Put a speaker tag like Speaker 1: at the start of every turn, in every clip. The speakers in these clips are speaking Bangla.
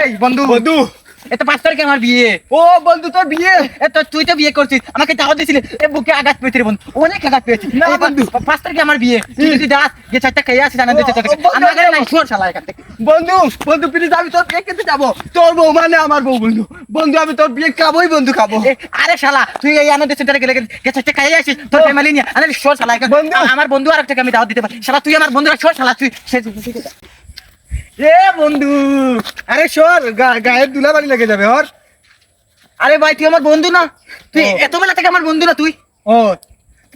Speaker 1: এই বন্ধু
Speaker 2: বন্ধু
Speaker 1: এটা 5 তারিখে আমার বিয়ে।
Speaker 2: ও বন্ধু তোর বিয়ে?
Speaker 1: তুই তো বিয়ে করছিস, আমাকে দাওয়াত দিছিলি, এ বুকে আঘাত পেয়েছি রে বন্ধু, অনেক আঘাত পেয়েছি।
Speaker 2: না বন্ধু।
Speaker 1: 5 তারিখে আমার বিয়ে, তুই যদি যাস যে 4টা খেয়ে আসিস জানা দিতে চারটা
Speaker 2: বন্ধু,
Speaker 1: আমার ঘরে নাই, শোন শালা এখান থেকে।
Speaker 2: বন্ধু বন্ধু প্লিজ আমি তোর বিয়ে খেতে যাবো। তোর বউ মানে আমার বউ বন্ধু। বন্ধু আমি তোর বিয়ে খাবোই বন্ধু, খাবো।
Speaker 1: আরে শালা তুই এই আনন্দ সেন্টারে গেলে 4টা খেয়ে আসিস তোর ফ্যামিলি নিয়ে, আরে শোন শালা এখান
Speaker 2: বন্ধু।
Speaker 1: আমার বন্ধু আর একটা আমি দাওয়াত দিতে পারি। শালা তুই আমার বন্ধুরা, শোন শালা তুই
Speaker 2: এ বন্ধু আরে সর, গায়ের দুলা বাড়ি লেগে যাবে ওর।
Speaker 1: আরে ভাই তুই আমার বন্ধু না, তুই এত বেলা থেকে আমার বন্ধু না তুই,
Speaker 2: ও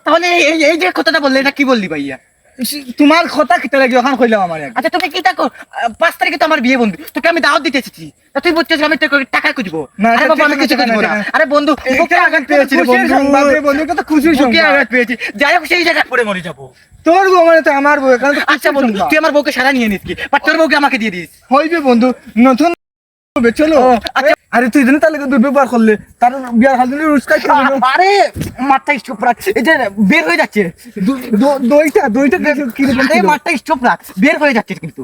Speaker 1: তাহলে এই যে কথাটা বললি এটা কি বললি ভাইয়া?
Speaker 2: তোমার কথা খেতে লাগে ওখান কইলাম আমার এক।
Speaker 1: আচ্ছা তুমি কি দেখো 5 তারিখে তো আমার বিয়ে বন্ধু, তোকে আমি দাওয়াত দিতে এসেছি, তা তুই বলছিস আমি তোকে টাকা খুঁজবো?
Speaker 2: না,
Speaker 1: আরে বাবা আমি কিছু
Speaker 2: টাকা না,
Speaker 1: খুঁজবো না।
Speaker 2: টাকা না।
Speaker 1: আরে বন্ধু বুকে আঘাত পেয়েছি রে
Speaker 2: খুশির
Speaker 1: বন্ধু,
Speaker 2: সংবাদ রে বন্ধু, এটা তো খুশির
Speaker 1: বুকে
Speaker 2: সংবাদ।
Speaker 1: আঘাত পেয়েছি, যাই হোক সেই জায়গায় পড়ে মরে যাবো।
Speaker 2: তোর বউ মানে তো আমার বউ, এখানে তো
Speaker 1: আচ্ছা বন্ধু তুই আমার বউকে সারা নিয়ে নিস কি, বা তোর বউকে আমাকে দিয়ে দিস।
Speaker 2: হইবে বন্ধু, নতুন হবে, চলো।
Speaker 1: আচ্ছা।
Speaker 2: আরে তুই জানি তাহলে দুর্ব্যবহার করলে তার বিয়ার হাল দিলে রুস্কাই
Speaker 1: আরে মাঠটা স্টপ রাখ, এটা বের হয়ে যাচ্ছে,
Speaker 2: দইটা কি
Speaker 1: আরে মাঠটা স্টপ রাখ, বের হয়ে যাচ্ছে কিন্তু,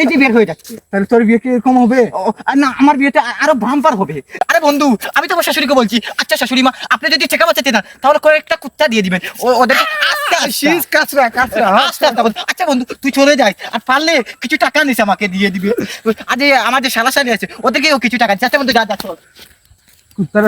Speaker 1: এই যে বের হয়ে যাচ্ছে।
Speaker 2: তাহলে তোর বিয়ে কি এরকম হবে?
Speaker 1: আর না আমার বিয়েটা আরো ভাম্পার হবে। আরে বন্ধু আমি তো আমার শাশুড়িকে বলছি, আচ্ছা শাশুড়ি মা আপনি যদি ঠেকা বাঁচাতে না তাহলে কয়েকটা কুত্তা দিয়ে দিবেন, ওদেরকে আস্তে
Speaker 2: শীষ কাঁচরা কাঁচরা
Speaker 1: আস্তে আস্তে বন্ধু। আচ্ছা বন্ধু তুই চলে যাই, আর পারলে কিছু টাকা নিস আমাকে দিয়ে দিবে, আজ আমার যে শালা শালি আছে ওদেরকেও কিছু টাকা দিচ্ছে। আচ্ছা বন্ধু যা যা চল।
Speaker 2: কুত্তারা